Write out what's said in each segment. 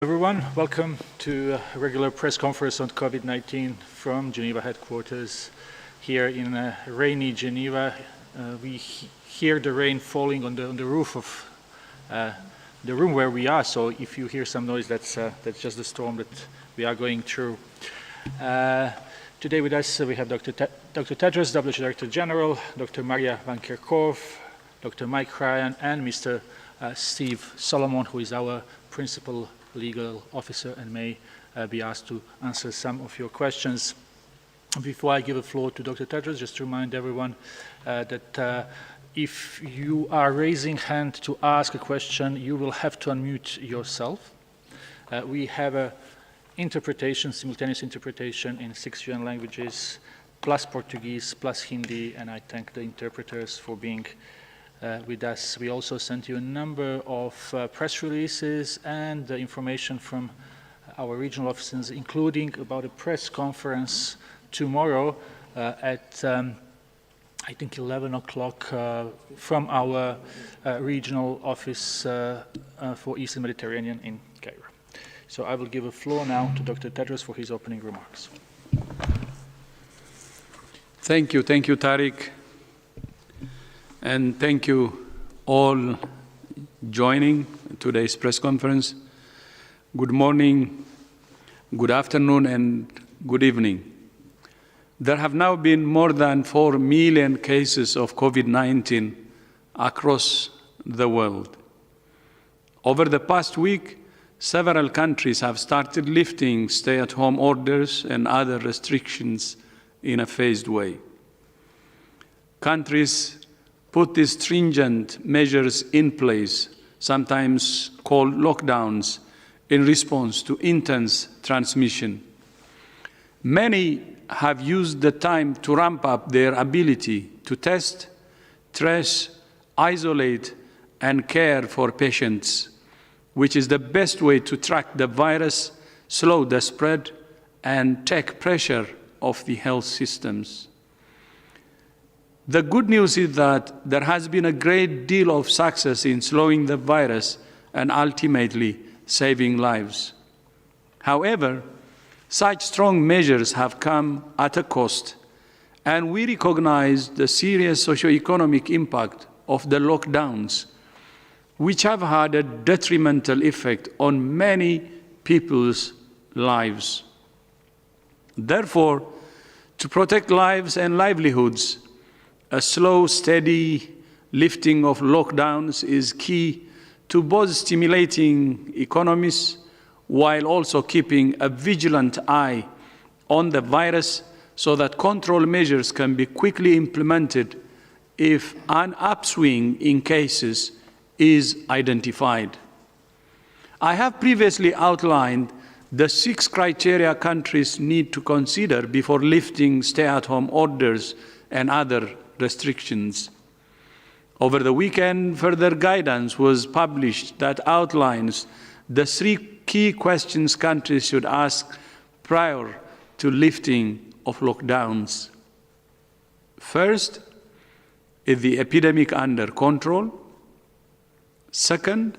Everyone, welcome to a regular press conference on COVID-19 from Geneva headquarters here in rainy Geneva. We hear the rain falling on the roof of the room where we are, so if you hear some noise, that's just the storm that we are going through. Today with us we have Dr. Tedros, WHO Director General, Dr. Maria Van Kerkhove, Dr. Mike Ryan, and Mr. Steve Solomon, who is our Principal Legal Officer and may be asked to answer some of your questions. Before I give the floor to Dr. Tedros, just to remind everyone that if you are raising hand to ask a question, you will have to unmute yourself. We have a simultaneous interpretation in 6 UN languages, plus Portuguese, plus Hindi, and I thank the interpreters for being with us. We also sent you a number of press releases and information from our regional offices, including about a press conference tomorrow at I think 11 o'clock from our regional office for Eastern Mediterranean in Cairo. So I will give the floor now to Dr. Tedros for his opening remarks. Thank you, Tariq. And thank you all joining today's press conference. Good morning, good afternoon, and good evening. There have now been more than 4 million cases of COVID-19 across the world. Over the past week, several countries have started lifting stay-at-home orders and other restrictions in a phased way. Countries put these stringent measures in place, sometimes called lockdowns, in response to intense transmission. Many have used the time to ramp up their ability to test, trace, isolate, and care for patients, which is the best way to track the virus, slow the spread, and take pressure off the health systems. The good news is that there has been a great deal of success in slowing the virus and ultimately saving lives. However, such strong measures have come at a cost, and we recognize the serious socioeconomic impact of the lockdowns, which have had a detrimental effect on many people's lives. Therefore, to protect lives and livelihoods, a slow, steady lifting of lockdowns is key to both stimulating economies while also keeping a vigilant eye on the virus so that control measures can be quickly implemented if an upswing in cases is identified. I have previously outlined the 6 criteria countries need to consider before lifting stay-at-home orders and other restrictions. Over the weekend, further guidance was published that outlines the 3 key questions countries should ask prior to lifting of lockdowns. First, is the epidemic under control? Second,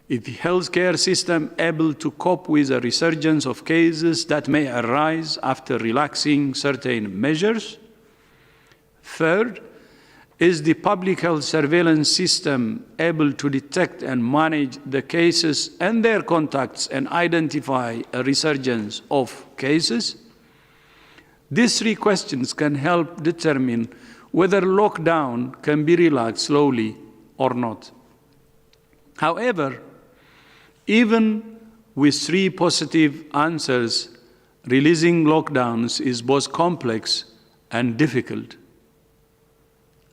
is the healthcare system able to cope with a resurgence of cases that may arise after relaxing certain measures? Third, is the public health surveillance system able to detect and manage the cases and their contacts and identify a resurgence of cases? These 3 questions can help determine whether lockdown can be relaxed slowly or not. However, even with 3 positive answers, releasing lockdowns is both complex and difficult.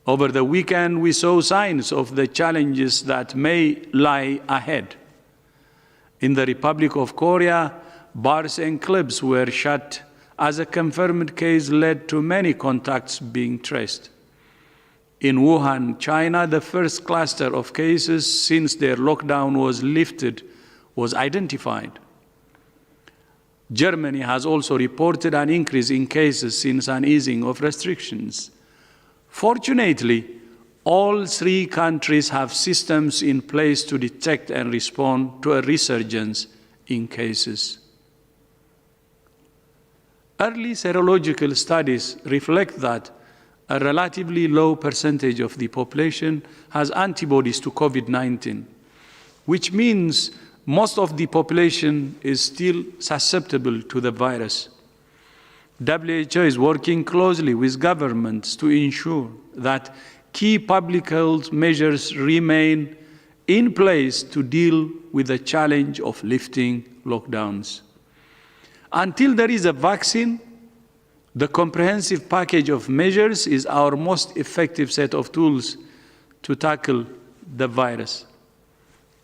Over the weekend, we saw signs of the challenges that may lie ahead. In the Republic of Korea, bars and clubs were shut as a confirmed case led to many contacts being traced. In Wuhan, China, the first cluster of cases since their lockdown was lifted was identified. Germany has also reported an increase in cases since an easing of restrictions. Fortunately, all 3 countries have systems in place to detect and respond to a resurgence in cases. Early serological studies reflect that a relatively low percentage of the population has antibodies to COVID-19, which means most of the population is still susceptible to the virus. WHO is working closely with governments to ensure that key public health measures remain in place to deal with the challenge of lifting lockdowns. Until there is a vaccine, the comprehensive package of measures is our most effective set of tools to tackle the virus.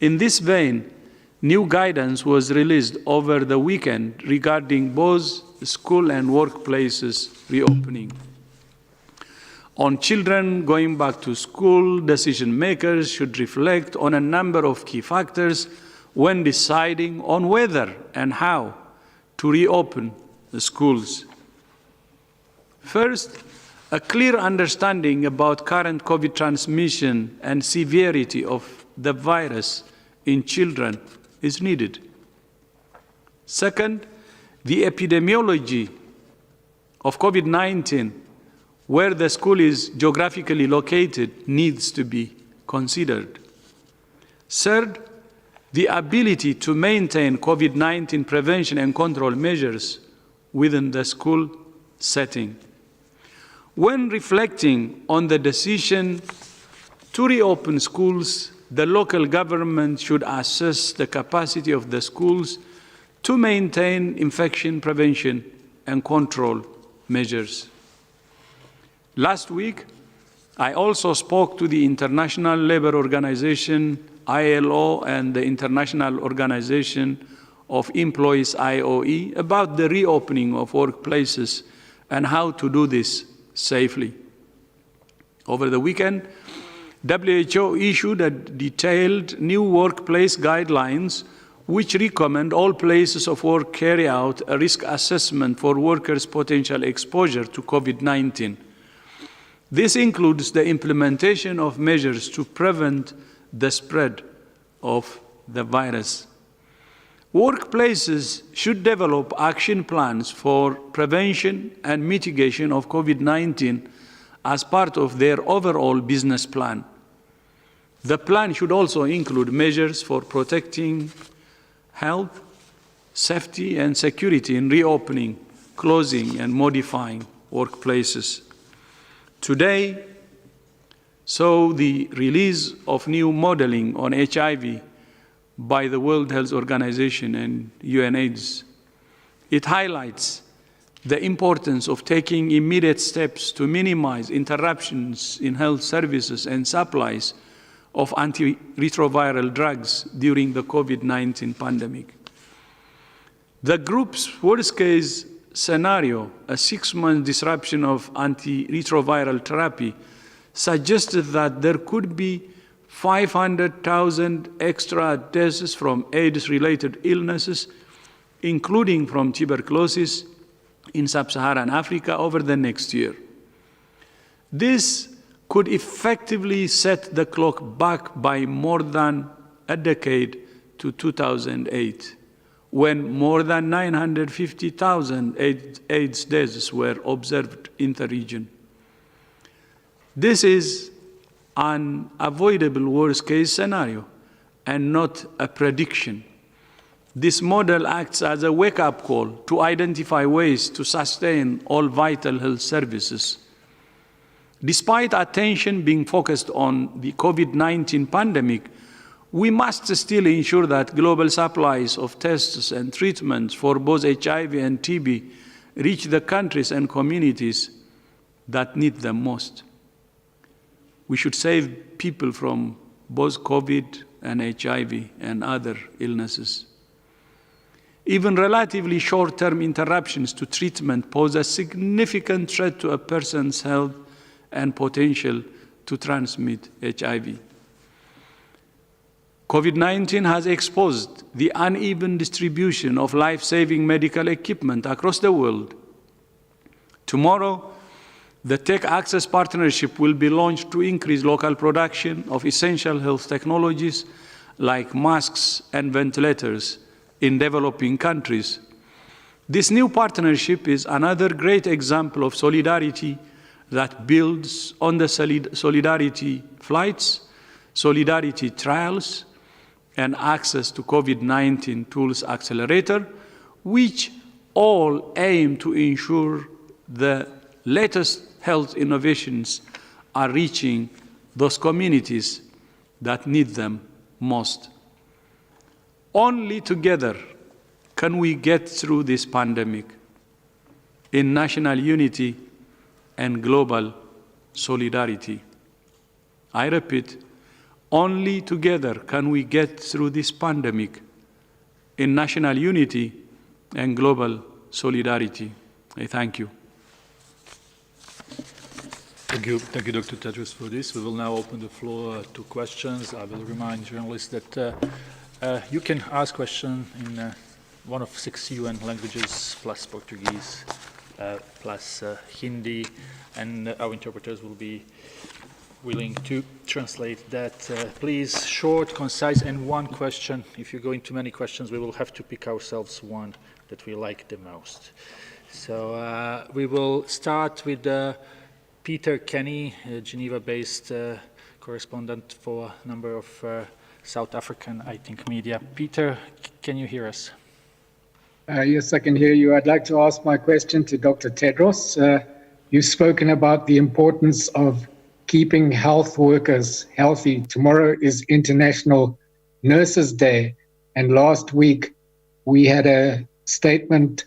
In this vein, new guidance was released over the weekend regarding both school and workplaces reopening. On children going back to school, decision makers should reflect on a number of key factors when deciding on whether and how to reopen the schools. First, a clear understanding about current COVID transmission and severity of the virus in children is needed. Second, the epidemiology of COVID-19, where the school is geographically located, needs to be considered. Third, the ability to maintain COVID-19 prevention and control measures within the school setting. When reflecting on the decision to reopen schools, the local government should assess the capacity of the schools to maintain infection prevention and control measures. Last week, I also spoke to the International Labour Organization, ILO, and the International Organization of Employees, IOE, about the reopening of workplaces and how to do this safely. Over the weekend, WHO issued a detailed new workplace guidelines which recommend all places of work carry out a risk assessment for workers' potential exposure to COVID-19. This includes the implementation of measures to prevent the spread of the virus. Workplaces should develop action plans for prevention and mitigation of COVID-19 as part of their overall business plan. The plan should also include measures for protecting health, safety, and security in reopening, closing, and modifying workplaces. Today saw the release of new modeling on HIV by the World Health Organization and UNAIDS. It highlights the importance of taking immediate steps to minimize interruptions in health services and supplies of antiretroviral drugs during the COVID-19 pandemic. The group's worst-case scenario, a 6-month disruption of antiretroviral therapy, suggested that there could be 500,000 extra deaths from AIDS-related illnesses, including from tuberculosis, in sub-Saharan Africa over the next year. This could effectively set the clock back by more than a decade to 2008, when more than 950,000 AIDS deaths were observed in the region. This is an avoidable worst-case scenario and not a prediction. This model acts as a wake-up call to identify ways to sustain all vital health services. Despite attention being focused on the COVID-19 pandemic, we must still ensure that global supplies of tests and treatments for both HIV and TB reach the countries and communities that need them most. We should save people from both COVID and HIV and other illnesses. Even relatively short-term interruptions to treatment pose a significant threat to a person's health and potential to transmit HIV. COVID-19 has exposed the uneven distribution of life-saving medical equipment across the world. Tomorrow, the Tech Access Partnership will be launched to increase local production of essential health technologies like masks and ventilators in developing countries. This new partnership is another great example of solidarity that builds on the solidarity flights, solidarity trials, and access to COVID-19 tools accelerator, which all aim to ensure the latest health innovations are reaching those communities that need them most. Only together can we get through this pandemic in national unity and global solidarity. I repeat, only together can we get through this pandemic in national unity and global solidarity. I thank you. Thank you, Dr. Tedros, for this. We will now open the floor to questions. I will remind journalists that you can ask questions in one of 6 UN languages, plus Portuguese, plus Hindi, and our interpreters will be willing to translate that. Please, short, concise, and one question. If you go into many questions, we will have to pick ourselves one that we like the most. So we will start with Peter Kenny, a Geneva-based correspondent for a number of South African, I think, media. Peter, can you hear us? Yes, I can hear you. I'd like to ask my question to Dr. Tedros. You've spoken about the importance of keeping health workers healthy. Tomorrow is International Nurses Day, and last week we had a statement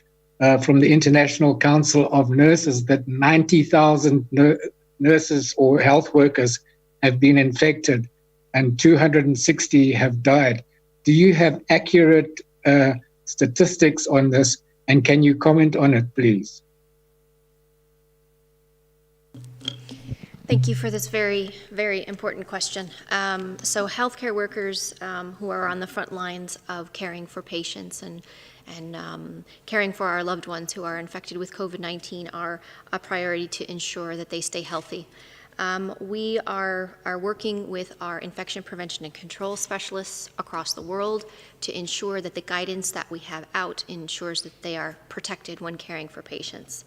from the International Council of Nurses that 90,000 nurses or health workers have been infected and 260 have died. Do you have accurate statistics on this, and can you comment on it, please? Thank you for this very, very important question. So healthcare workers who are on the front lines of caring for patients and caring for our loved ones who are infected with COVID-19 are a priority to ensure that they stay healthy. We are working with our infection prevention and control specialists across the world to ensure that the guidance that we have out ensures that they are protected when caring for patients.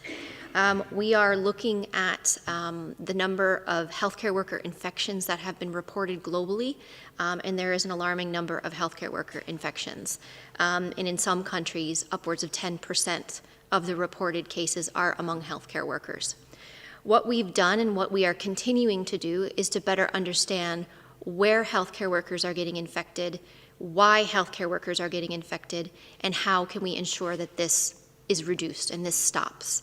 We are looking at the number of healthcare worker infections that have been reported globally, and there is an alarming number of healthcare worker infections. And in some countries, upwards of 10% of the reported cases are among healthcare workers. What we've done and what we are continuing to do is to better understand where healthcare workers are getting infected, why healthcare workers are getting infected, and how can we ensure that this is reduced and this stops.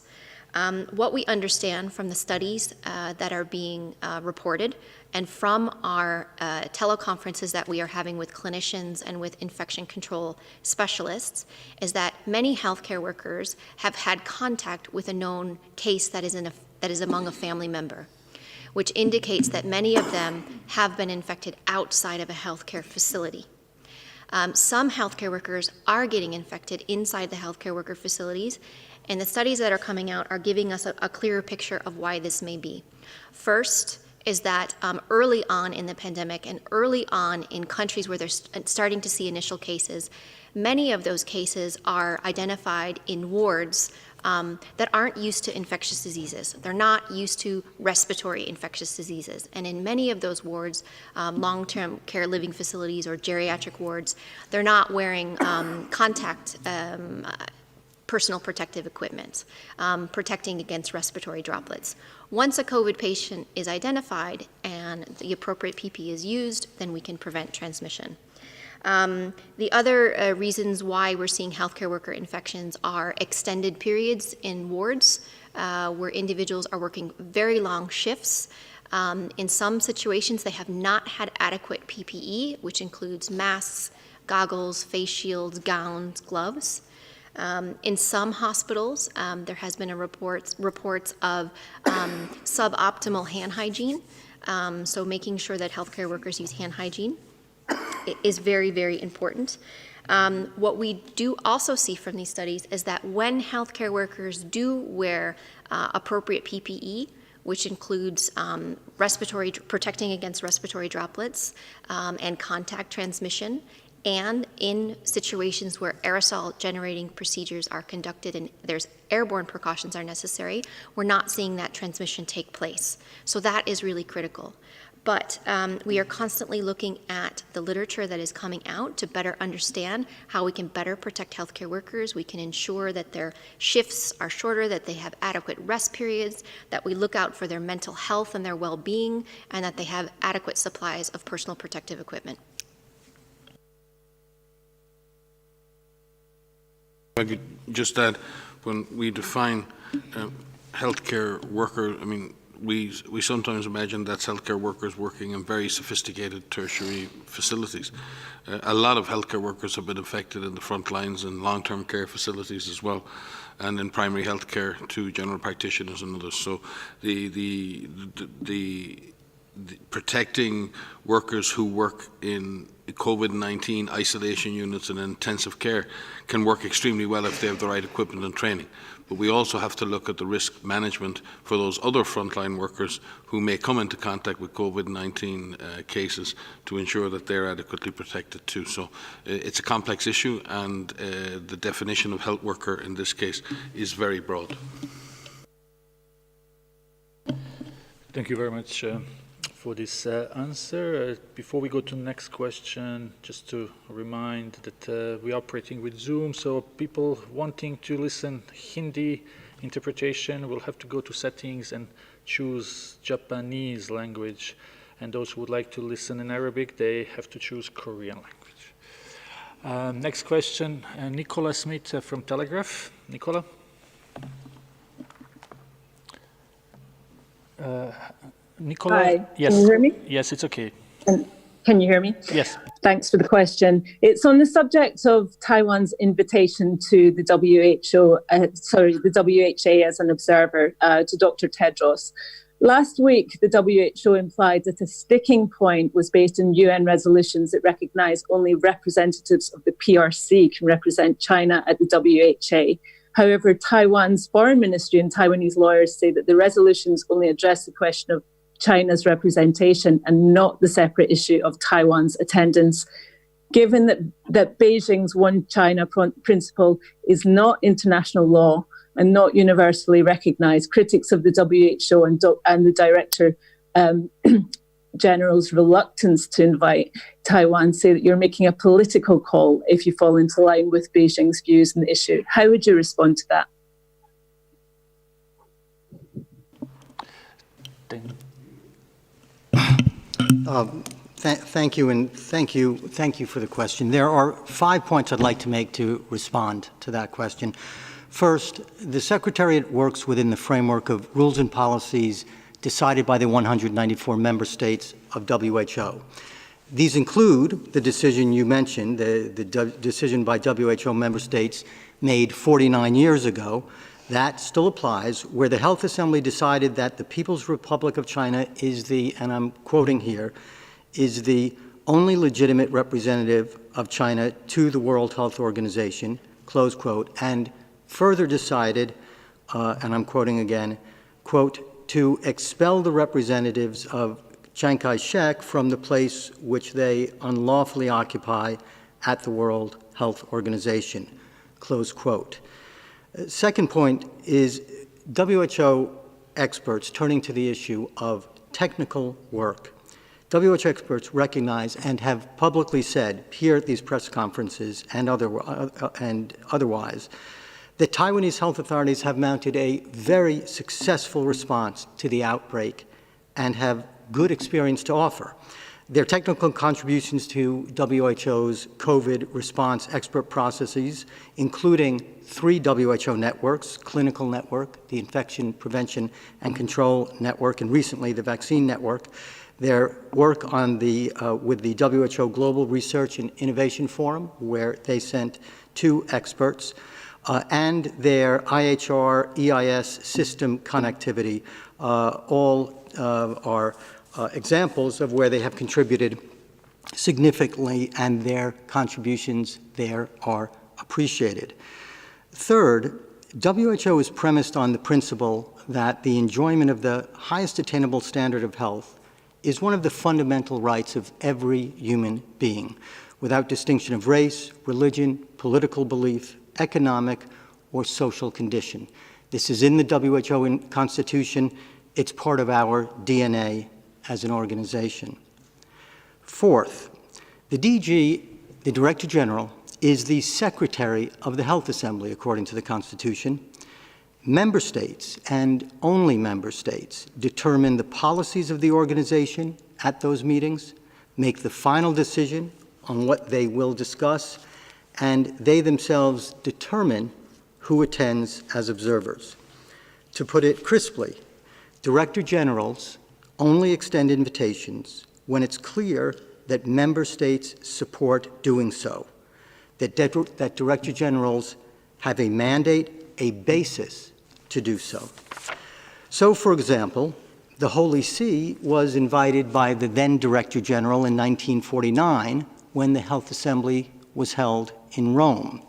What we understand from the studies that are being reported and from our teleconferences that we are having with clinicians and with infection control specialists is that many healthcare workers have had contact with a known case that is among a family member, which indicates that many of them have been infected outside of a healthcare facility. Some healthcare workers are getting infected inside the healthcare worker facilities, and the studies that are coming out are giving us a clearer picture of why this may be. First is that early on in the pandemic and early on in countries where they're starting to see initial cases, many of those cases are identified in wards that aren't used to infectious diseases. They're not used to respiratory infectious diseases. And in many of those wards, long-term care living facilities or geriatric wards, they're not wearing personal protective equipment, protecting against respiratory droplets. Once a COVID patient is identified and the appropriate PPE is used, then we can prevent transmission. The other reasons why we're seeing healthcare worker infections are extended periods in wards where individuals are working very long shifts. In some situations, they have not had adequate PPE, which includes masks, goggles, face shields, gowns, gloves. In some hospitals, there has been reports of suboptimal hand hygiene, so making sure that healthcare workers use hand hygiene is very, very important. What we do also see from these studies is that when healthcare workers do wear appropriate PPE, which includes protecting against respiratory droplets and contact transmission, and in situations where aerosol-generating procedures are conducted and there's airborne precautions are necessary, we're not seeing that transmission take place. So that is really critical. But we are constantly looking at the literature that is coming out to better understand how we can better protect healthcare workers. We can ensure that their shifts are shorter, that they have adequate rest periods, that we look out for their mental health and their well-being, and that they have adequate supplies of personal protective equipment. I could just add, when we define healthcare worker, I mean, we sometimes imagine that's healthcare workers working in very sophisticated tertiary facilities. A lot of healthcare workers have been affected in the front lines in long-term care facilities as well, and in primary health care to general practitioners and others. So the protecting workers who work in COVID-19 isolation units and intensive care can work extremely well if they have the right equipment and training. But we also have to look at the risk management for those other frontline workers who may come into contact with COVID-19 cases to ensure that they're adequately protected too. So it's a complex issue, and the definition of health worker in this case is very broad. Thank you very much for this answer. Before we go to the next question, just to remind that we are operating with Zoom, so people wanting to listen Hindi interpretation will have to go to settings and choose Japanese language, and those who would like to listen in Arabic, they have to choose Korean language. Next question, Nicola Smith from Telegraph. Nicola? Nicola? Hi, Yes. can you hear me? Yes, it's okay. Can you hear me? Yes. Thanks for the question. It's on the subject of Taiwan's invitation to the the WHA as an observer to Dr. Tedros. Last week, the WHO implied that a sticking point was based in UN resolutions that recognize only representatives of the PRC can represent China at the WHA. However, Taiwan's foreign ministry and Taiwanese lawyers say that the resolutions only address the question of China's representation and not the separate issue of Taiwan's attendance. Given that Beijing's One China principle is not international law and not universally recognized, critics of the WHO and the Director General's reluctance to invite Taiwan say that you're making a political call if you fall into line with Beijing's views on the issue. How would you respond to that? Thank you, and thank you for the question. There are 5 points I'd like to make to respond to that question. First, the Secretariat works within the framework of rules and policies decided by the 194 member states of WHO. These include the decision you mentioned, the decision by WHO member states made 49 years ago. That still applies, where the Health Assembly decided that the People's Republic of China is the, and I'm quoting here, is the only legitimate representative of China to the World Health Organization, close quote, and further decided, and I'm quoting again, quote, to expel the representatives of Chiang Kai-shek from the place which they unlawfully occupy at the World Health Organization, close quote. Second point is WHO experts turning to the issue of technical work. WHO experts recognize and have publicly said here at these press conferences and otherwise that Taiwanese health authorities have mounted a very successful response to the outbreak and have good experience to offer. Their technical contributions to WHO's COVID response expert processes, including 3 WHO networks, Clinical Network, the Infection Prevention and Control Network, and recently the Vaccine Network, their work on with the WHO Global Research and Innovation Forum, where they sent 2 experts, and their IHR EIS system connectivity, all are examples of where they have contributed significantly, and their contributions there are appreciated. Third, WHO is premised on the principle that the enjoyment of the highest attainable standard of health is one of the fundamental rights of every human being. without distinction of race, religion, political belief, economic, or social condition. This is in the WHO Constitution. It's part of our DNA as an organization. Fourth, the DG, the Director General, is the Secretary of the Health Assembly, according to the Constitution. Member states, and only member states, determine the policies of the organization at those meetings, make the final decision on what they will discuss, and they themselves determine who attends as observers. To put it crisply, Director Generals only extend invitations when it's clear that member states support doing so, that Director Generals have a mandate, a basis to do so. So, for example, the Holy See was invited by the then Director General in 1949 when the Health Assembly was held in Rome.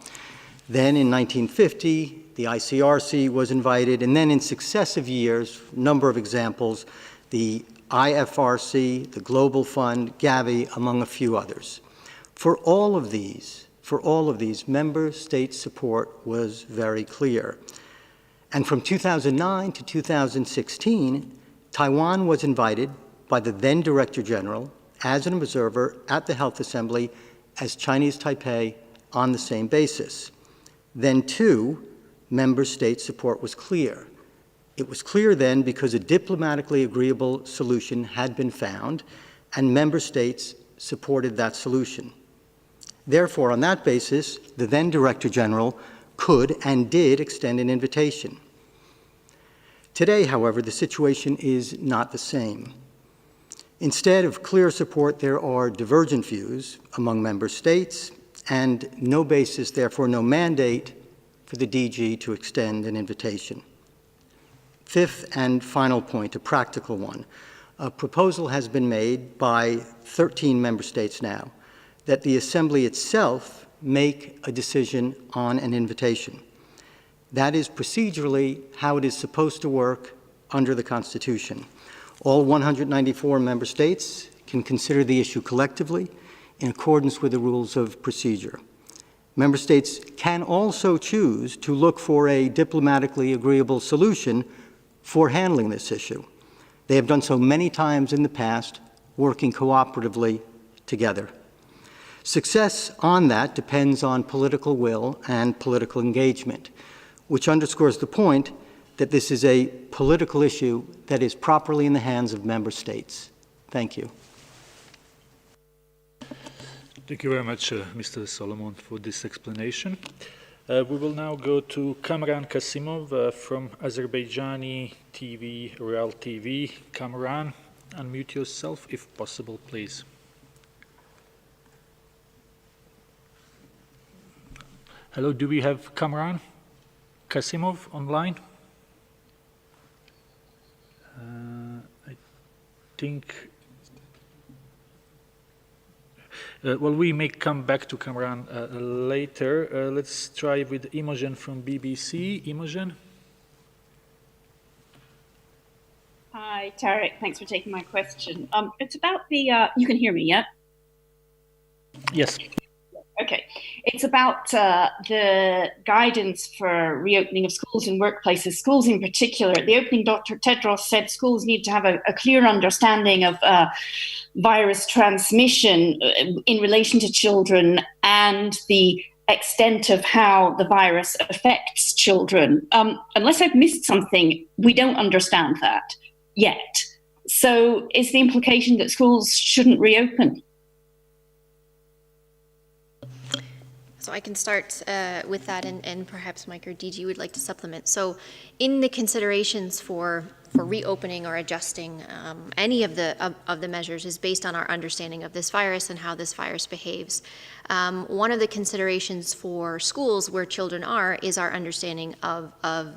Then in 1950, the ICRC was invited, and then in successive years, a number of examples, the IFRC, the Global Fund, Gavi, among a few others. For all of these, member state support was very clear. And from 2009 to 2016, Taiwan was invited by the then Director General as an observer at the Health Assembly as Chinese Taipei on the same basis. Then, too, member state support was clear. It was clear then because a diplomatically agreeable solution had been found, and member states supported that solution. Therefore, on that basis, the then Director General could and did extend an invitation. Today, however, the situation is not the same. Instead of clear support, there are divergent views among member states, and no basis, therefore no mandate, for the DG to extend an invitation. Fifth and final point, a practical one. A proposal has been made by 13 member states now that the Assembly itself make a decision on an invitation. That is procedurally how it is supposed to work under the Constitution. All 194 member states can consider the issue collectively in accordance with the rules of procedure. Member states can also choose to look for a diplomatically agreeable solution for handling this issue. They have done so many times in the past, working cooperatively together. Success on that depends on political will and political engagement, which underscores the point that this is a political issue that is properly in the hands of member states. Thank you. Thank you very much, Mr. Solomon, for this explanation. We will now go to Kamran Kasimov from Azerbaijani TV, Real TV. Kamran, unmute yourself if possible, please. Hello, do we have Kamran Kasimov online? I think... well, we may come back to Kamran later. Let's try with Imogen from BBC. Imogen? Hi, Tarek. Thanks for taking my question. It's about the... you can hear me, yeah? Yes. Okay. It's about the guidance for reopening of schools and workplaces, schools in particular. At the opening, Dr. Tedros said schools need to have a clear understanding of virus transmission in relation to children and the extent of how the virus affects children. Unless I've missed something, we don't understand that yet. So is the implication that schools shouldn't reopen? So I can start with that, and perhaps Mike or DG would like to supplement. So in the considerations for reopening or adjusting any of the measures is based on our understanding of this virus and how this virus behaves. One of the considerations for schools where children are is our understanding of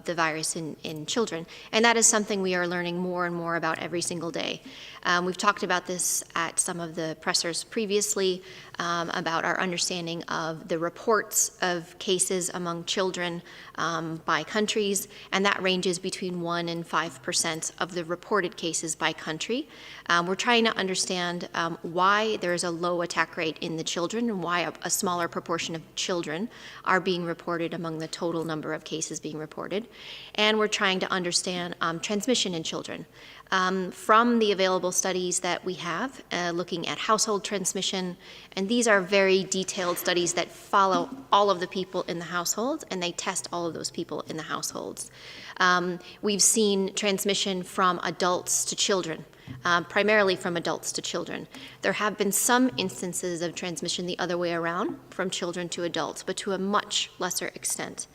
the virus in children. And that is something we are learning more and more about every single day. We've talked about this at some of the pressers previously, about our understanding of the reports of cases among children by countries, and that ranges between 1% and 5%. 30% of the reported cases by country. We're trying to understand why there is a low attack rate in the children and why a smaller proportion of children are being reported among the total number of cases being reported. And we're trying to understand transmission in children. From the available studies that we have, looking at household transmission, and these are very detailed studies that follow all of the people in the household, and they test all of those people in the households. We've seen transmission from adults to children, primarily from adults to children. There have been some instances of transmission the other way around, from children to adults, but to a much lesser extent.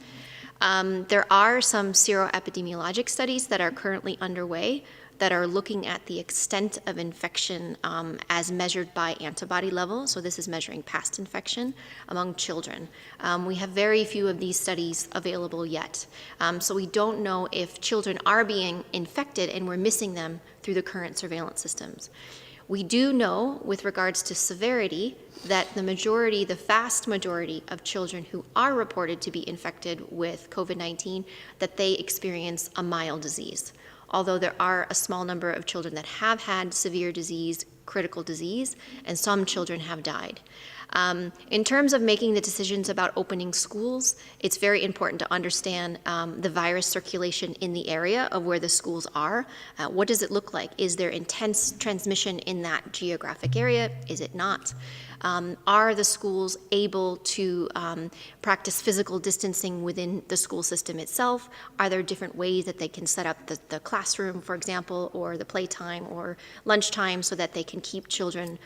There are some seroepidemiologic studies that are currently underway that are looking at the extent of infection as measured by antibody levels. So this is measuring past infection among children. We have very few of these studies available yet. So we don't know if children are being infected and we're missing them through the current surveillance systems. We do know, with regards to severity, that the vast majority of children who are reported to be infected with COVID-19, that they experience a mild disease. Although there are a small number of children that have had severe disease, critical disease, and some children have died. In terms of making the decisions about opening schools, it's very important to understand the virus circulation in the area of where the schools are. What does it look like? Is there intense transmission in that geographic area? Is it not? Are the schools able to practice physical distancing within the school system itself? Are there different ways that they can set up the classroom, for example, or the playtime or lunchtime so that they can keep children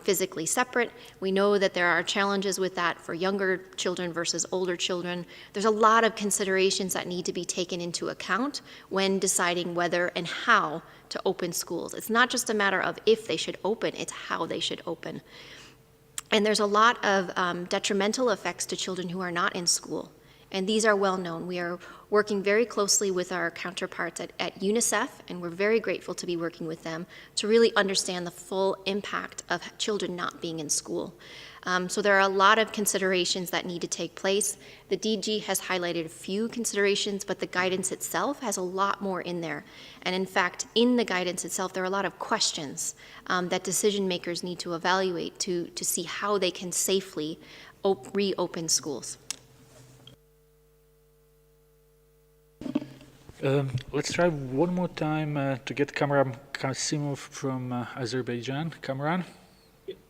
physically separate? We know that there are challenges with that for younger children versus older children. There's a lot of considerations that need to be taken into account when deciding whether and how to open schools. It's not just a matter of if they should open, it's how they should open. And there's a lot of detrimental effects to children who are not in school. And these are well known. We are working very closely with our counterparts at UNICEF, and we're very grateful to be working with them to really understand the full impact of children not being in school. So there are a lot of considerations that need to take place. The DG has highlighted a few considerations, but the guidance itself has a lot more in there. And in fact, in the guidance itself, there are a lot of questions that decision makers need to evaluate to see how they can safely reopen schools. Let's try one more time to get Kamran Kasimov from Azerbaijan. Kamran?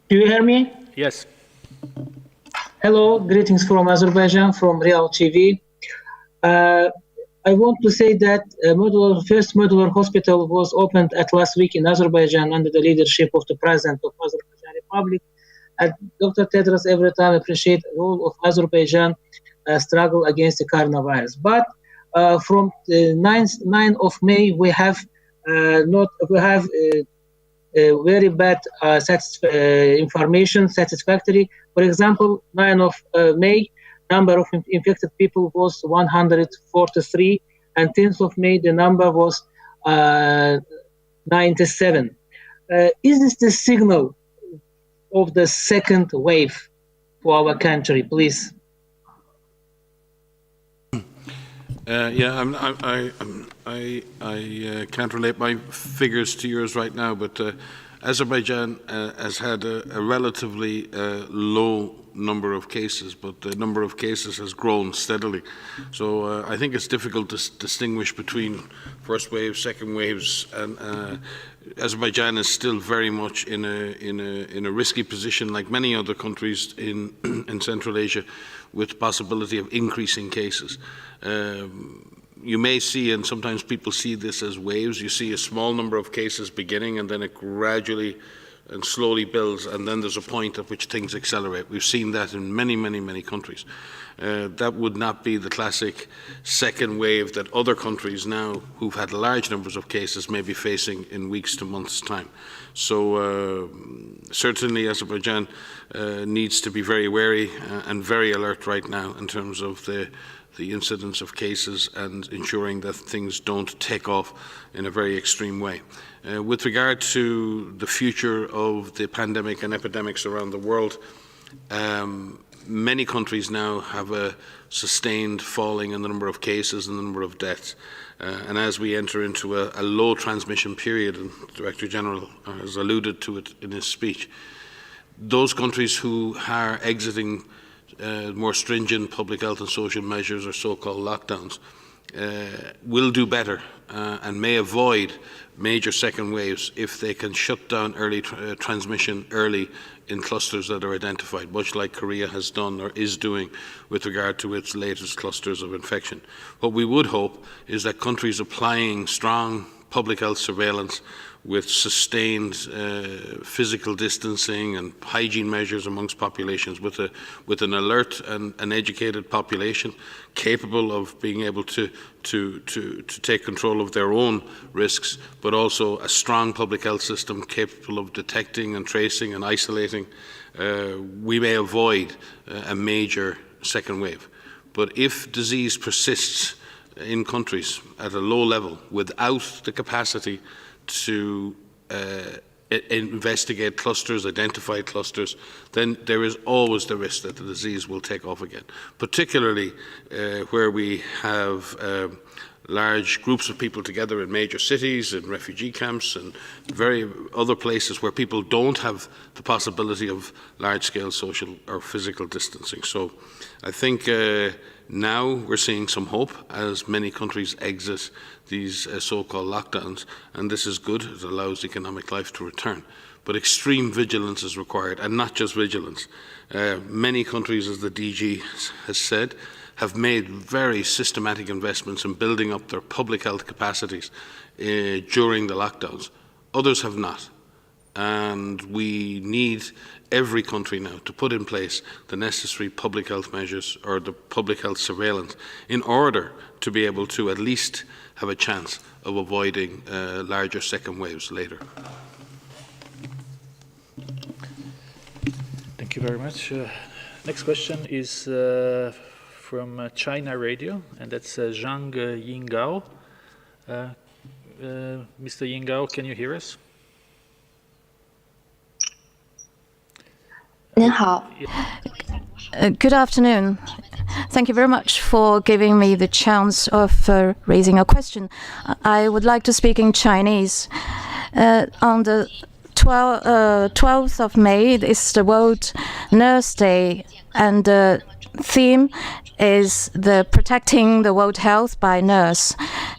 Do you hear me? Yes. Hello, greetings from Azerbaijan, from Real TV. I want to say that first modular hospital was opened at last week in Azerbaijan under the leadership of the President of Azerbaijan Republic. And Dr. Tedros every time appreciate the role of Azerbaijan struggle against the coronavirus. But from the 9th of May, we have very bad information, satisfactory. For example, 9th of May, number of infected people was 143, and 10th of May, the number was 97. Is this the signal of the second wave for our country, please? I can't relate my figures to yours right now, but Azerbaijan has had a relatively low number of cases, but the number of cases has grown steadily. So I think it's difficult to distinguish between first waves, second waves, and Azerbaijan is still very much in a risky position, like many other countries in Central Asia, with possibility of increasing cases. You may see, and sometimes people see this as waves, you see a small number of cases beginning and then it gradually and slowly builds, and then there's a point at which things accelerate. We've seen that in many, many, many countries. That would not be the classic second wave that other countries now, who've had large numbers of cases, may be facing in weeks to months' time. So certainly Azerbaijan needs to be very wary and very alert right now in terms of the incidence of cases and ensuring that things don't take off in a very extreme way. With regard to the future of the pandemic and epidemics around the world, Many countries now have a sustained falling in the number of cases and the number of deaths. And as we enter into a low transmission period, and the Director General has alluded to it in his speech, those countries who are exiting more stringent public health and social measures or so-called lockdowns will do better and may avoid major second waves if they can shut down early transmission early in clusters that are identified, much like Korea has done or is doing with regard to its latest clusters of infection. What we would hope is that countries applying strong public health surveillance with sustained physical distancing and hygiene measures amongst populations, with an alert and an educated population capable of being able to take control of their own risks, but also a strong public health system capable of detecting and tracing and isolating, we may avoid a major second wave. But if disease persists in countries at a low level without the capacity to investigate clusters, identify clusters, then there is always the risk that the disease will take off again, particularly where we have large groups of people together in major cities, in refugee camps, and other places where people don't have the possibility of large-scale social or physical distancing. So I think now we're seeing some hope as many countries exit these so-called lockdowns, and this is good. It allows economic life to return. But extreme vigilance is required, and not just vigilance. Many countries, as the DG has said, have made very systematic investments in building up their public health capacities during the lockdowns. Others have not. And we need every country now to put in place the necessary public health measures or the public health surveillance in order to be able to at least have a chance of avoiding larger second waves later. Thank you very much. Next question is from China Radio, and that's Zhang Yingao. Mr. Yingao, can you hear us? 您好. Good afternoon. Thank you very much for giving me the chance of raising a question. I would like to speak in Chinese. On the 12th of May is the World Nurse Day, and the theme is the protecting the world health by nurse.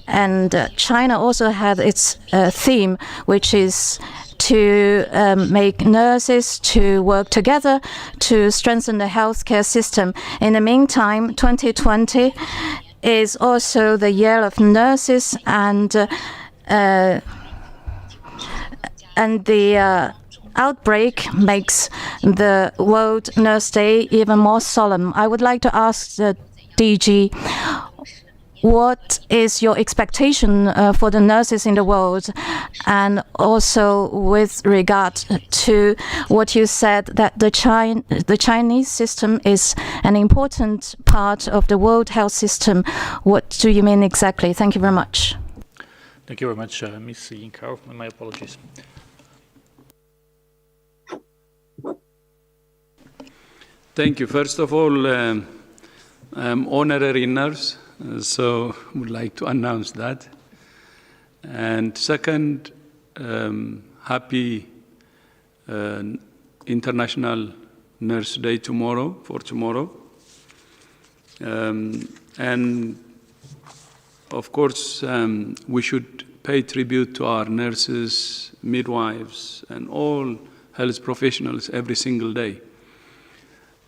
And China also had its theme, which is to make nurses to work together to strengthen the healthcare system. In the meantime, 2020 is also the year of nurses, and the outbreak makes the World Nurse Day even more solemn. I would like to ask the DG, what is your expectation for the nurses in the world, and also with regard to what you said that the Chinese system is an important part of the world health system? What do you mean exactly? Thank you very much. Thank you very much, Ms. Yingao. My apologies. Thank you. First of all, I'm honorary nurse, so I would like to announce that. And second, happy International Nurse Day tomorrow. And of course, we should pay tribute to our nurses, midwives, and all health professionals every single day.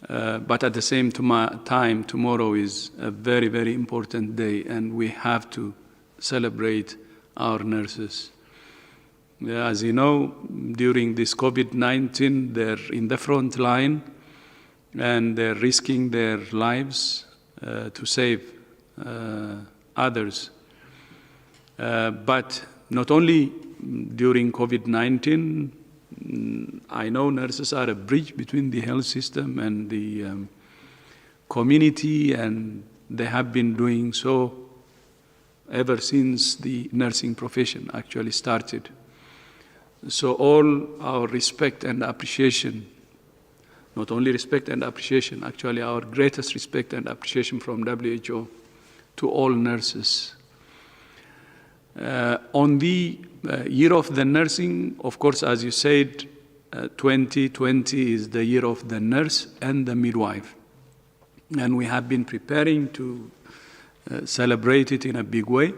But at the same time, tomorrow is a very, very important day, and we have to celebrate our nurses. As you know, during this COVID-19, they're in the front line, and they're risking their lives to save others. But not only during COVID-19, I know nurses are a bridge between the health system and the community, and they have been doing so ever since the nursing profession actually started. So all our respect and appreciation not only respect and appreciation, actually our greatest respect and appreciation from WHO to all nurses. On the year of the nursing, of course, as you said, 2020 is the year of the nurse and the midwife. And we have been preparing to celebrate it in a big way.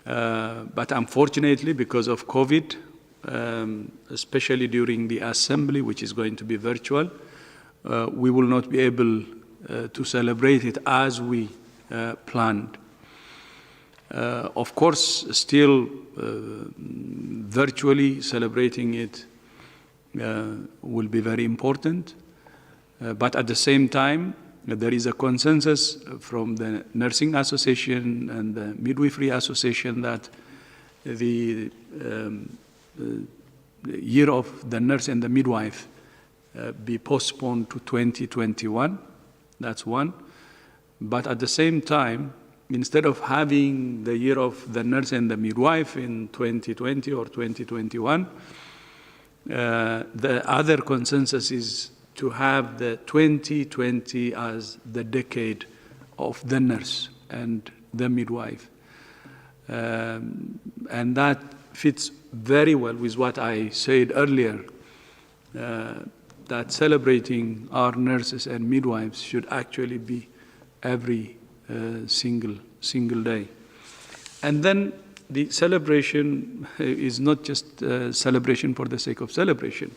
But unfortunately, because of COVID, especially during the assembly, which is going to be virtual, we will not be able to celebrate it as we planned. Of course, still virtually celebrating it will be very important, but at the same time, there is a consensus from the Nursing Association and the Midwifery Association that the year of the nurse and the midwife be postponed to 2021. That's one. But at the same time, instead of having the year of the nurse and the midwife in 2020 or 2021, the other consensus is to have the 2020 as the decade of the nurse and the midwife. And that fits very well with what I said earlier, that celebrating our nurses and midwives should actually be every single day. And then the celebration is not just a celebration for the sake of celebration.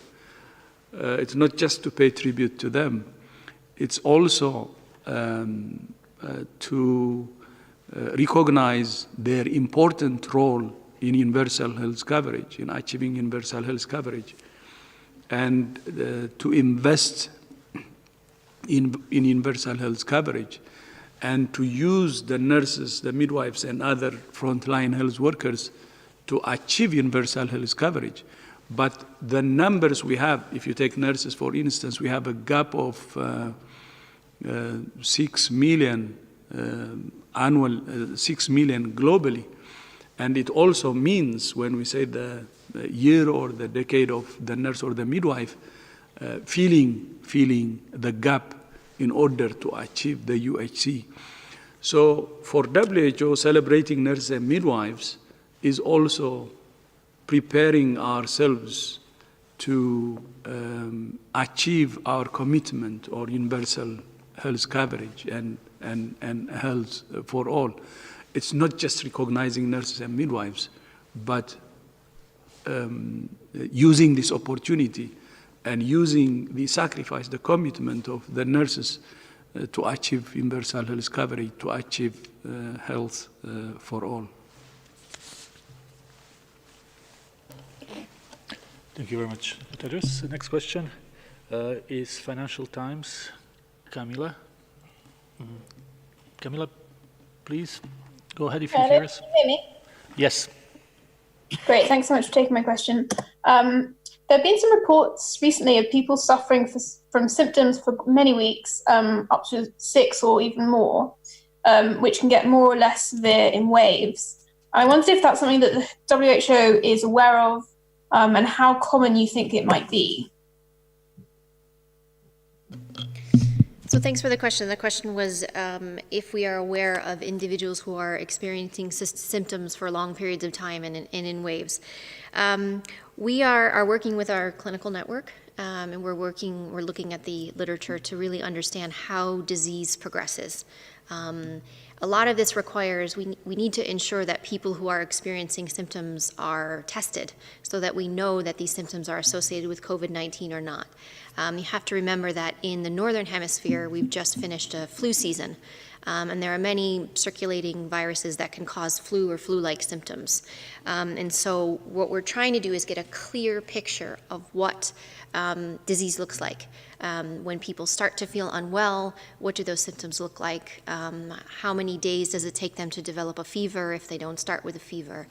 It's not just to pay tribute to them. It's also to recognize their important role in universal health coverage, in achieving universal health coverage, and to invest in universal health coverage, and to use the nurses, the midwives, and other frontline health workers to achieve universal health coverage. But the numbers we have, if you take nurses, for instance, we have a gap of 6 million 6 million globally. And it also means, when we say the year or the decade of the nurse or the midwife, feeling the gap in order to achieve the UHC. So for WHO, celebrating nurses and midwives is also preparing ourselves to achieve our commitment or universal health coverage and health for all. It's not just recognizing nurses and midwives, but using this opportunity and using the sacrifice, the commitment of the nurses to achieve universal health coverage, to achieve health for all. Thank you very much, Tedros. The next question is Financial Times. Camila. Camila, please go ahead if you hear us. Can you hear me? Yes. Great, thanks so much for taking my question. There have been some reports recently of people suffering from symptoms for many weeks, up to 6 or even more, which can get more or less severe in waves. I wondered if that's something that the WHO is aware of, and how common you think it might be. So thanks for the question. The question was if we are aware of individuals who are experiencing symptoms for long periods of time and in waves. We are working with our clinical network, and we're looking at the literature to really understand how disease progresses. A lot of this requires, we need to ensure that people who are experiencing symptoms are tested so that we know that these symptoms are associated with COVID-19 or not. You have to remember that in the Northern Hemisphere, we've just finished a flu season, and there are many circulating viruses that can cause flu or flu-like symptoms. And so what we're trying to do is get a clear picture of what disease looks like. When people start to feel unwell, what do those symptoms look like? How many days does it take them to develop a fever if they don't start with a fever?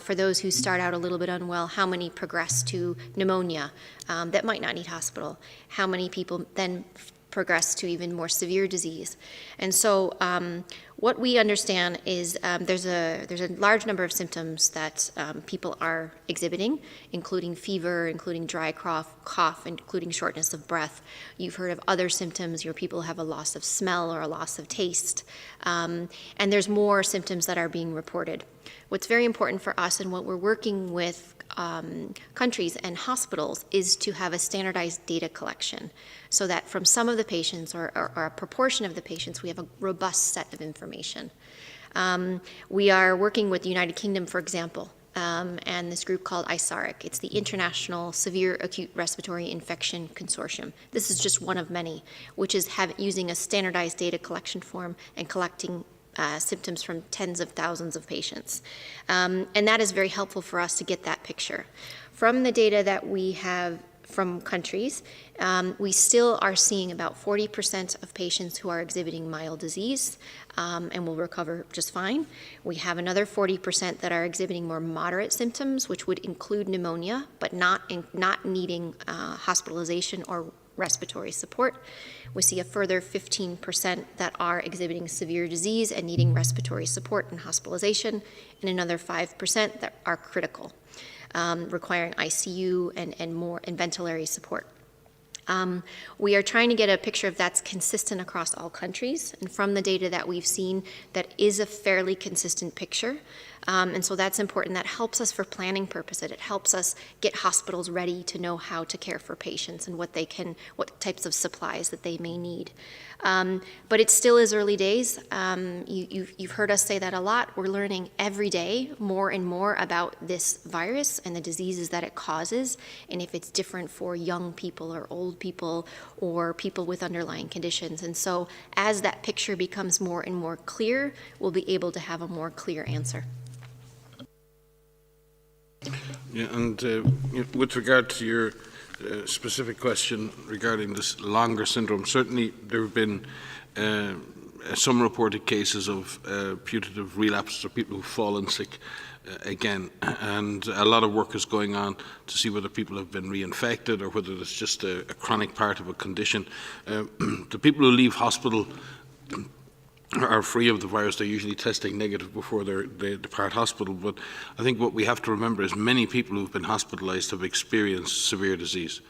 For those who start out a little bit unwell, how many progress to pneumonia that might not need hospital? How many people then progress to even more severe disease. And so what we understand is there's a large number of symptoms that people are exhibiting, including fever, including dry cough, including shortness of breath. You've heard of other symptoms. Your people have a loss of smell or a loss of taste. And there's more symptoms that are being reported. What's very important for us and what we're working with countries and hospitals is to have a standardized data collection so that from some of the patients or a proportion of the patients, we have a robust set of information. We are working with the United Kingdom, for example, and this group called ISARIC. It's the International Severe Acute Respiratory Infection Consortium. This is just one of many, which is using a standardized data collection form and collecting symptoms from tens of thousands of patients. And that is very helpful for us to get that picture. From the data that we have from countries, we still are seeing about 40% of patients who are exhibiting mild disease and will recover just fine. We have another 40% that are exhibiting more moderate symptoms, which would include pneumonia, but not needing hospitalization or respiratory support. We see a further 15% that are exhibiting severe disease and needing respiratory support and hospitalization, and another 5% that are critical, requiring ICU and ventilatory support. We are trying to get a picture of that's consistent across all countries, and from the data that we've seen, that is a fairly consistent picture. And so that's important. That helps us for planning purposes. It helps us get hospitals ready to know how to care for patients and what types of supplies that they may need. But it still is early days. You've heard us say that a lot. We're learning every day more and more about this virus and the diseases that it causes, and if it's different for young people or old people or people with underlying conditions. And so as that picture becomes more and more clear, we'll be able to have a more clear answer. Yeah, and with regard to your specific question regarding this longer syndrome, certainly there have been some reported cases of putative relapses or people who've fallen sick again, and a lot of work is going on to see whether people have been reinfected or whether it's just a chronic part of a condition. The people who leave hospital are free of the virus. They're usually testing negative before they depart hospital. But I think what we have to remember is many people who've been hospitalized have experienced severe disease.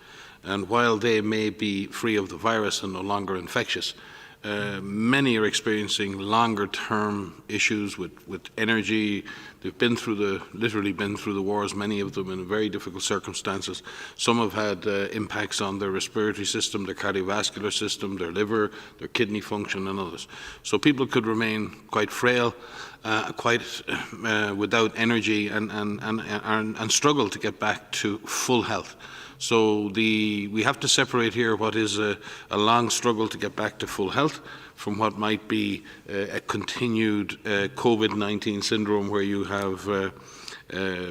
And while they may be free of the virus and no longer infectious, many are experiencing longer-term issues with energy. They've literally been through the wars, many of them in very difficult circumstances. Some have had impacts on their respiratory system, their cardiovascular system, their liver, their kidney function, and others. So people could remain quite frail, without energy, and struggle to get back to full health. So we have to separate here what is a long struggle to get back to full health from what might be a continued COVID-19 syndrome where you have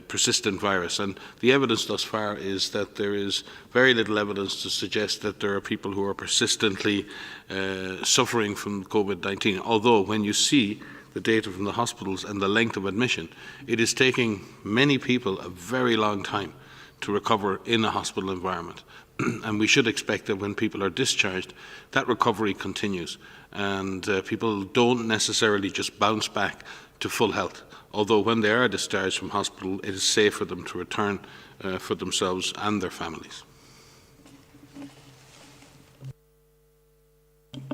persistent virus. And the evidence thus far is that there is very little evidence to suggest that there are people who are persistently suffering from COVID-19, although when you see the data from the hospitals and the length of admission, it is taking many people a very long time to recover in a hospital environment. And we should expect that when people are discharged, that recovery continues. And people don't necessarily just bounce back to full health. Although when they are discharged from hospital, it is safe for them to return for themselves and their families.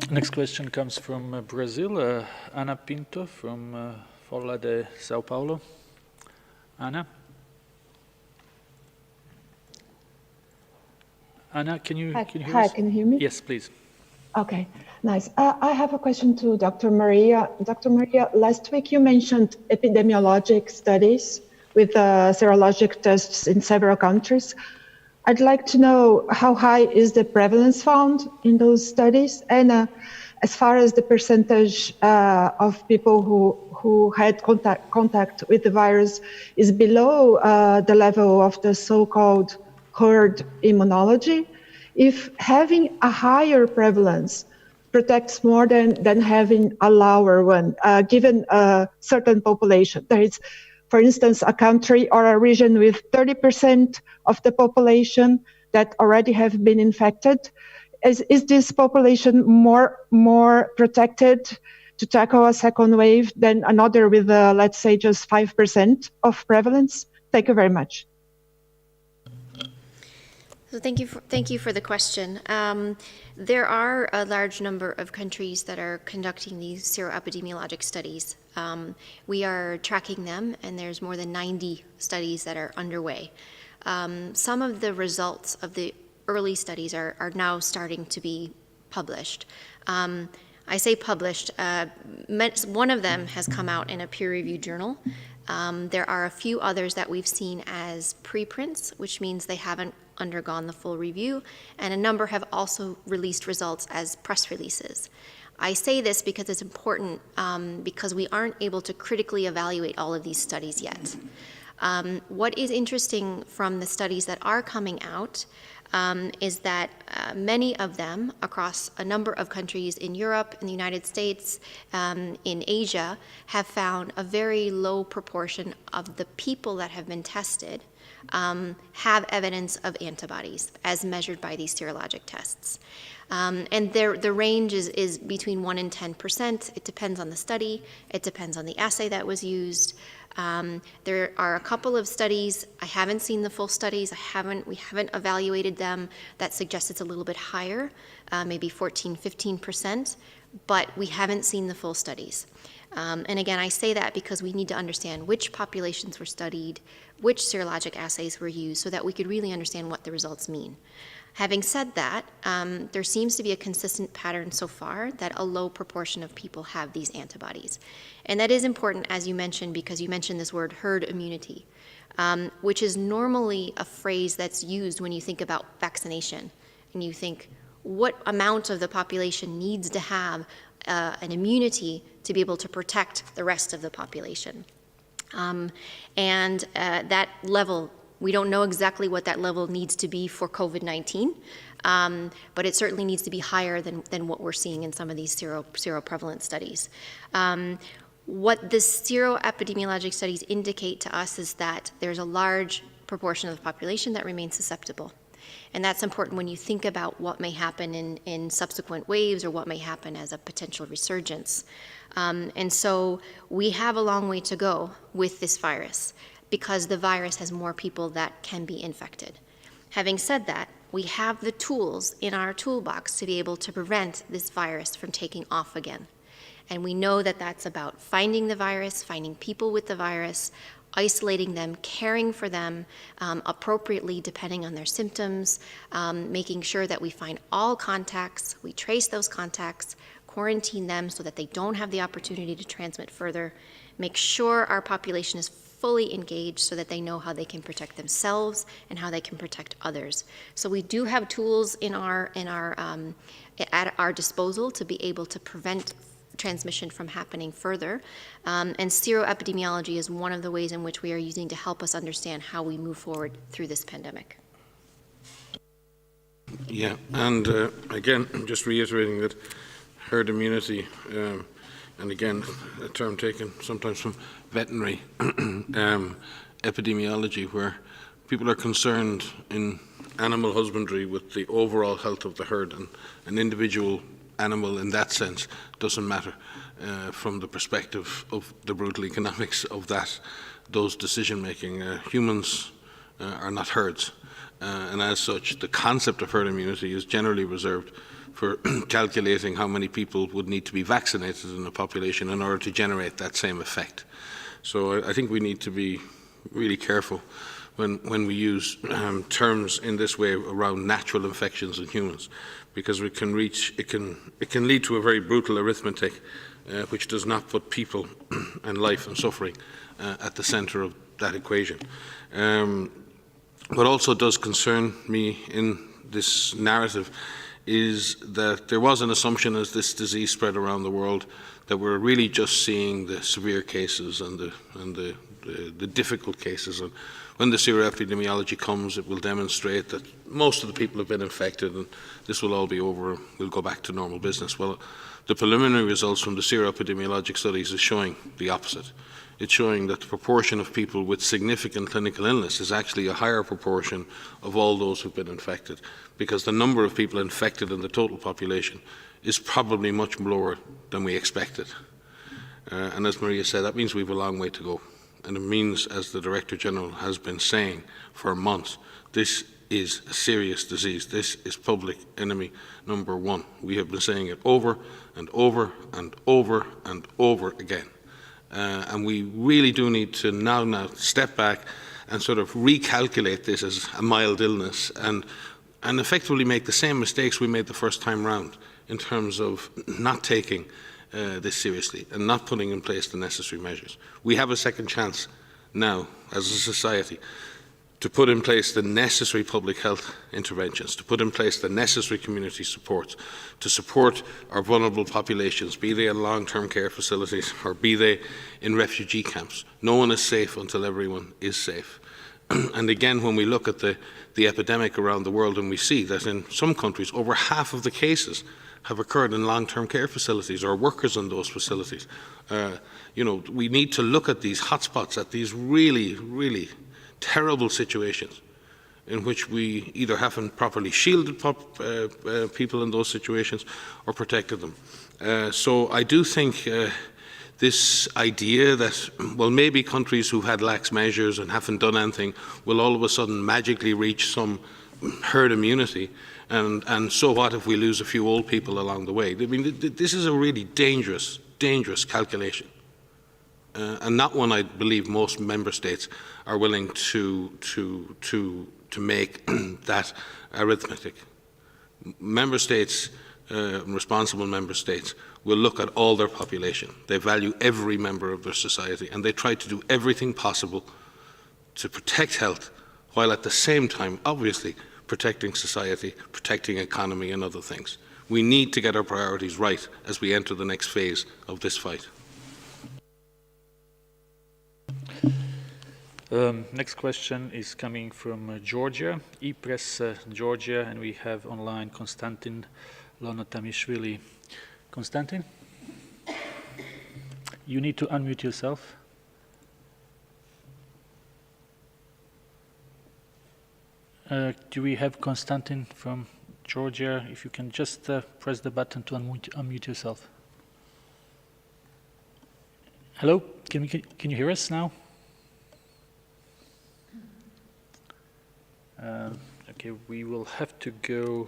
Next question comes from Brazil, Ana Pinto from Folha de São Paulo. Ana? Anna, can you hear us? Hi, can you hear me? Yes, please. Okay, nice. I have a question to Dr. Maria. Dr. Maria, last week you mentioned epidemiologic studies with serologic tests in several countries. I'd like to know how high is the prevalence found in those studies, and as far as the percentage of people who had contact with the virus is below the level of the so-called herd immunology, if having a higher prevalence protects more than having a lower one, given a certain population. There is, for instance, a country or a region with 30% of the population that already have been infected. is this population more protected to tackle a second wave than another with, let's say, just 5% of prevalence? Thank you very much. So thank you for the question. There are a large number of countries that are conducting these seroepidemiologic studies. We are tracking them, and there's more than 90 studies that are underway. Some of the results of the early studies are now starting to be published. I say published, one of them has come out in a peer-reviewed journal. There are a few others that we've seen as preprints, which means they haven't undergone the full review, and a number have also released results as press releases. I say this because it's important because we aren't able to critically evaluate all of these studies yet. What is interesting from the studies that are coming out is that many of them across a number of countries in Europe, in the United States, in Asia, have found a very low proportion of the people that have been tested have evidence of antibodies as measured by these serologic tests. And the range is between 1% and 10%. It depends on the study. It depends on the assay that was used. There are a couple of studies, I haven't seen the full studies, we haven't evaluated them, that suggest it's a little bit higher, maybe 14, 15%, but we haven't seen the full studies. And again, I say that because we need to understand which populations were studied, which serologic assays were used, so that we could really understand what the results mean. Having said that, there seems to be a consistent pattern so far that a low proportion of people have these antibodies. And that is important, as you mentioned, because you mentioned this word herd immunity, which is normally a phrase that's used when you think about vaccination. And you think, what amount of the population needs to have an immunity to be able to protect the rest of the population? That level, we don't know exactly what that level needs to be for COVID-19, but it certainly needs to be higher than what we're seeing in some of these seroprevalent studies. What the seroepidemiologic studies indicate to us is that there's a large proportion of the population that remains susceptible. And that's important when you think about what may happen in subsequent waves or what may happen as a potential resurgence. And so we have a long way to go with this virus because the virus has more people that can be infected. Having said that, we have the tools in our toolbox to be able to prevent this virus from taking off again. And we know that that's about finding the virus, finding people with the virus, isolating them, caring for them appropriately depending on their symptoms, making sure that we find all contacts, we trace those contacts, quarantine them so that they don't have the opportunity to transmit further, make sure our population is fully engaged so that they know how they can protect themselves and how they can protect others. So we do have tools at our disposal to be able to prevent transmission from happening further. And seroepidemiology is one of the ways in which we are using to help us understand how we move forward through this pandemic. Yeah, and again, just reiterating that herd immunity, and again, a term taken sometimes from veterinary epidemiology, where people are concerned in animal husbandry with the overall health of the herd, and an individual animal in that sense doesn't matter from the perspective of the brutal economics of those decision making. Humans are not herds, and as such the concept of herd immunity is generally reserved for calculating how many people would need to be vaccinated in a population in order to generate that same effect. So I think we need to be really careful when we use terms in this way around natural infections in humans, because it can lead to a very brutal arithmetic which does not put people and life and suffering at the center of that equation. What also does concern me in this narrative is that there was an assumption as this disease spread around the world that we're really just seeing the severe cases and the difficult cases. And when the seroepidemiology comes, it will demonstrate that most of the people have been infected and this will all be over and we'll go back to normal business. Well, The preliminary results from the seroepidemiologic studies is showing the opposite. It's showing that the proportion of people with significant clinical illness is actually a higher proportion of all those who've been infected, because the number of people infected in the total population is probably much lower than we expected. And as Maria said, that means we have a long way to go. And it means, as the Director General has been saying for months, this is a serious disease. This is public enemy number one. We have been saying it over and over and over and over again. And we really do need to now step back and sort of recalculate this as a mild illness and effectively make the same mistakes we made the first time round in terms of not taking this seriously and not putting in place the necessary measures. We have a second chance now as a society to put in place the necessary public health interventions, to put in place the necessary community support, to support our vulnerable populations, be they in long-term care facilities or be they in refugee camps. No one is safe until everyone is safe. And again, when we look at the epidemic around the world, and we see that in some countries, over half of the cases have occurred in long-term care facilities or workers in those facilities. We need to look at these hotspots, at these really, really terrible situations in which we either haven't properly shielded people in those situations or protected them. So I do think this idea that, well, maybe countries who've had lax measures and haven't done anything will all of a sudden magically reach some herd immunity, and so what if we lose a few old people along the way? I mean, this is a really dangerous, dangerous calculation. And not one I believe most member states are willing to make that arithmetic. Member states, responsible member states, will look at all their population. They value every member of their society, and they try to do everything possible to protect health, while at the same time, obviously, protecting society, protecting economy and other things. We need to get our priorities right as we enter the next phase of this fight. Next question is coming from Georgia, e-Press Georgia, and we have online Konstantin Lonotamishvili. Konstantin, you need to unmute yourself. Do we have Konstantin from Georgia? If you can just press the button to unmute yourself. Hello, can you hear us now? Okay, we will have to go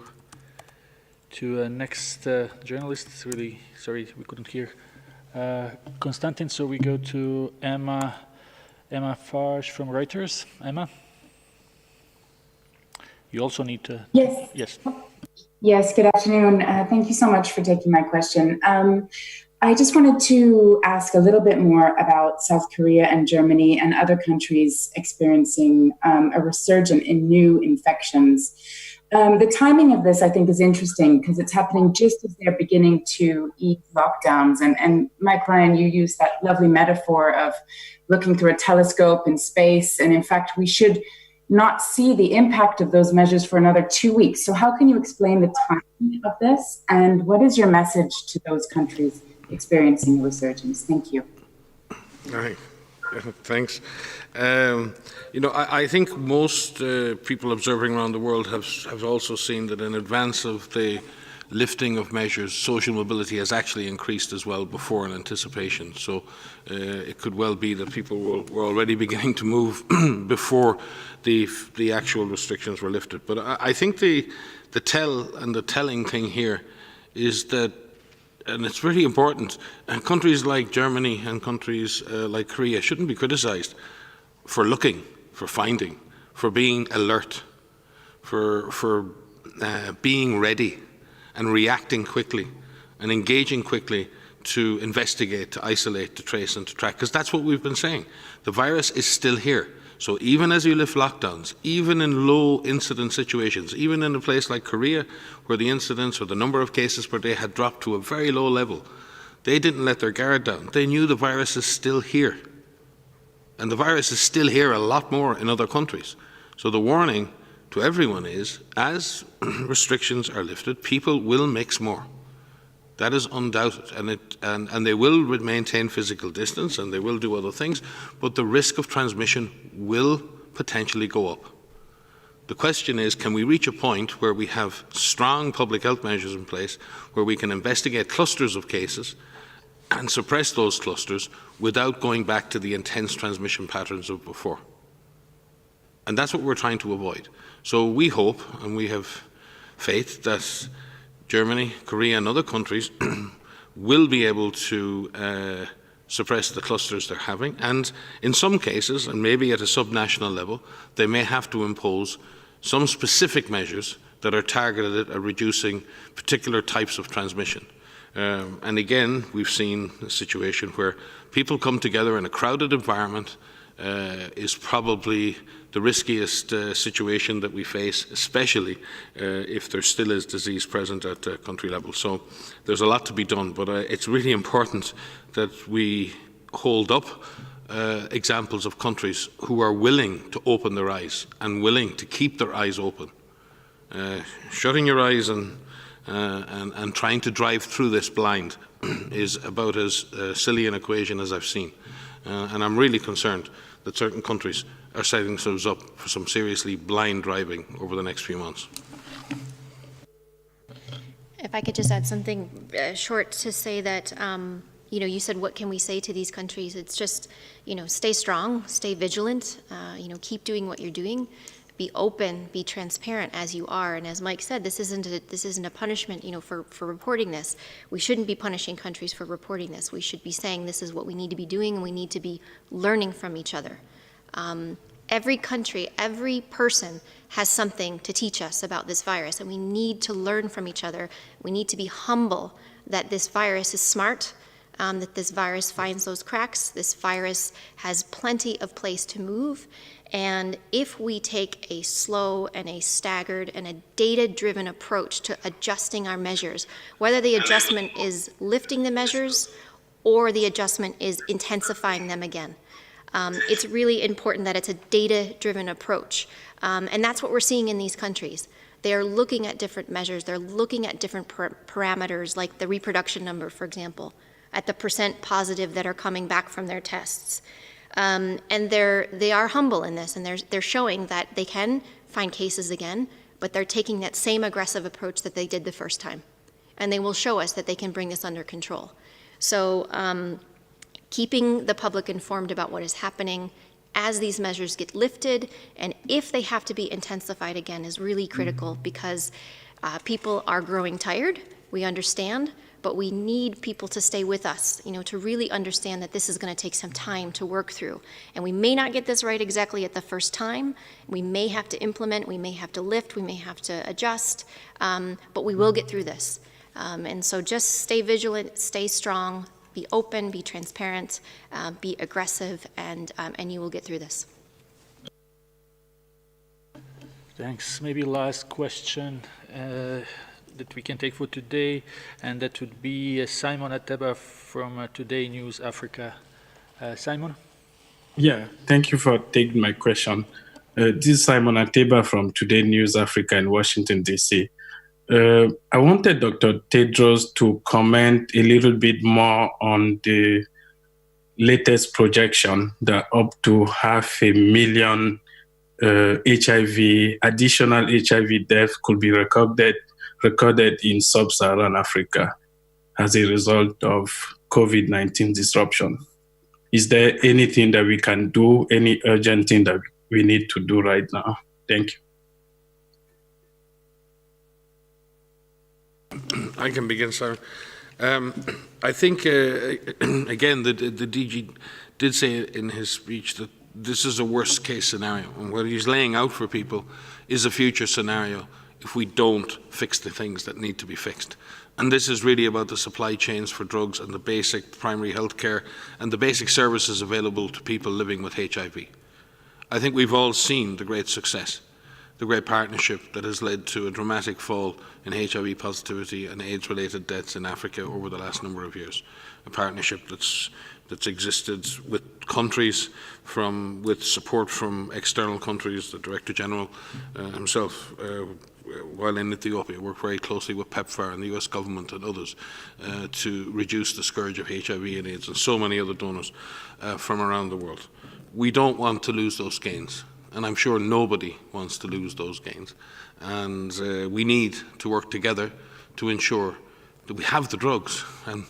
to next journalist. Really sorry we couldn't hear Konstantin, so we go to Emma Farge from Reuters. Emma, you also need to. Yes. Yes. Good afternoon. Thank you so much for taking my question. I just wanted to ask a little bit more about South Korea and Germany and other countries experiencing a resurgence in new infections. The timing of this, I think, is interesting because it's happening just as they're beginning to ease lockdowns. And Mike Ryan, you used that lovely metaphor of looking through a telescope in space. And in fact, we should not see the impact of those measures for another 2 weeks. So how can you explain the timing of this? And what is your message to those countries experiencing a resurgence? Thank you. All right. Thanks. I think most people observing around the world have also seen that in advance of the lifting of measures, social mobility has actually increased as well before in anticipation. So it could well be that people were already beginning to move before the actual restrictions were lifted. But I think the telling thing here is that, and it's really important, countries like Germany and countries like Korea shouldn't be criticized for looking, for finding, for being alert, for being ready and reacting quickly and engaging quickly to investigate, to isolate, to trace and to track, because that's what we've been saying. The virus is still here. So even as you lift lockdowns, even in low incident situations, even in a place like Korea, where the incidence or the number of cases per day had dropped to a very low level, they didn't let their guard down. They knew the virus is still here. And the virus is still here a lot more in other countries. So the warning to everyone is, as restrictions are lifted, people will mix more. That is undoubted, and they will maintain physical distance and they will do other things, but the risk of transmission will potentially go up. The question is, can we reach a point where we have strong public health measures in place, where we can investigate clusters of cases and suppress those clusters without going back to the intense transmission patterns of before? And that's what we're trying to avoid. So we hope, and we have faith, that Germany, Korea and other countries will be able to suppress the clusters they're having, and in some cases, and maybe at a subnational level, they may have to impose some specific measures that are targeted at reducing particular types of transmission. And again, we've seen a situation where people come together in a crowded environment is probably the riskiest situation that we face, especially if there still is disease present at country level. So there's a lot to be done, but it's really important that we hold up examples of countries who are willing to open their eyes and willing to keep their eyes open. Shutting your eyes and trying to drive through this blind is about as silly an equation as I've seen. And I'm really concerned that certain countries are setting themselves up for some seriously blind driving over the next few months. If I could just add something short to say that, you said, what can we say to these countries? It's just, stay strong, stay vigilant, keep doing what you're doing, be open, be transparent as you are. And as Mike said, this isn't a punishment, for reporting this. We shouldn't be punishing countries for reporting this. We should be saying this is what we need to be doing, and we need to be learning from each other. Every country, every person has something to teach us about this virus, and we need to learn from each other. We need to be humble that this virus is smart, that this virus finds those cracks. This virus has plenty of place to move. And if we take a slow and a staggered and a data-driven approach to adjusting our measures, whether the adjustment is lifting the measures or the adjustment is intensifying them again, it's really important that it's a data-driven approach. And that's what we're seeing in these countries. They're looking at different measures. They're looking at different parameters, like the reproduction number, for example, at the % positive that are coming back from their tests. And they are humble in this, and they're showing that they can find cases again, but they're taking that same aggressive approach that they did the first time. And they will show us that they can bring this under control. So keeping the public informed about what is happening as these measures get lifted, and if they have to be intensified again, is really critical, because people are growing tired, we understand, but we need people to stay with us, to really understand that this is going to take some time to work through. And we may not get this right exactly at the first time. We may have to implement, we may have to lift, we may have to adjust, but we will get through this. And so just stay vigilant, stay strong, be open, be transparent, be aggressive, and you will get through this. Thanks. Maybe last question that we can take for today, and that would be Simon Ateba from Today News Africa. Simon? Yeah, thank you for taking my question. This is Simon Ateba from Today News Africa in Washington, D.C. I wanted Dr. Tedros to comment a little bit more on the latest projection that up to 500,000 additional HIV deaths could be recorded in sub-Saharan Africa as a result of COVID-19 disruption. Is there anything that we can do, any urgent thing that we need to do right now? Thank you. I can begin, sir. I think, again, the DG did say in his speech that this is a worst case scenario. And what he's laying out for people is a future scenario if we don't fix the things that need to be fixed. And this is really about the supply chains for drugs and the basic primary health care and the basic services available to people living with HIV. I think we've all seen the great success, the great partnership that has led to a dramatic fall in HIV positivity and AIDS-related deaths in Africa over the last number of years. A partnership that's existed with countries, with support from external countries. The Director General himself while in Ethiopia, worked very closely with PEPFAR and the US government and others to reduce the scourge of HIV and AIDS, and so many other donors from around the world. We don't want to lose those gains, and I'm sure nobody wants to lose those gains. And we need to work together to ensure that we have the drugs, and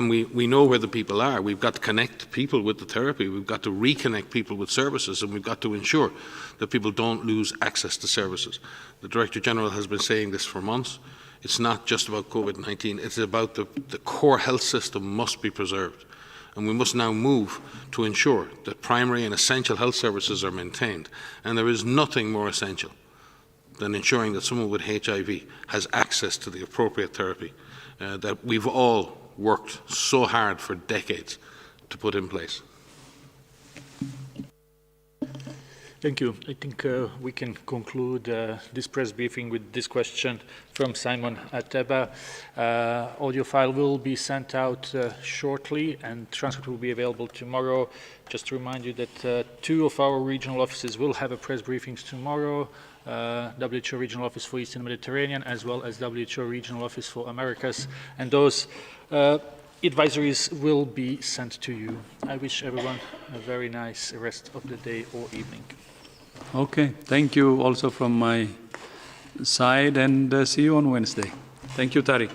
we know where the people are. We've got to connect people with the therapy. We've got to reconnect people with services, and we've got to ensure that people don't lose access to services. The Director General has been saying this for months. It's not just about COVID-19. It's about the core health system must be preserved. And we must now move to ensure that primary and essential health services are maintained. And there is nothing more essential than ensuring that someone with HIV has access to the appropriate therapy that we've all worked so hard for decades to put in place. Thank you. I think we can conclude this press briefing with this question from Simon Ateba. Audio file will be sent out shortly, and transcript will be available tomorrow. Just to remind you that 2 of our regional offices will have a press briefings tomorrow. WHO Regional Office for Eastern Mediterranean, as well as WHO Regional Office for Americas, and those advisories will be sent to you. I wish everyone a very nice rest of the day or evening. Okay, thank you also from my side, and see you on Wednesday. Thank you, Tariq.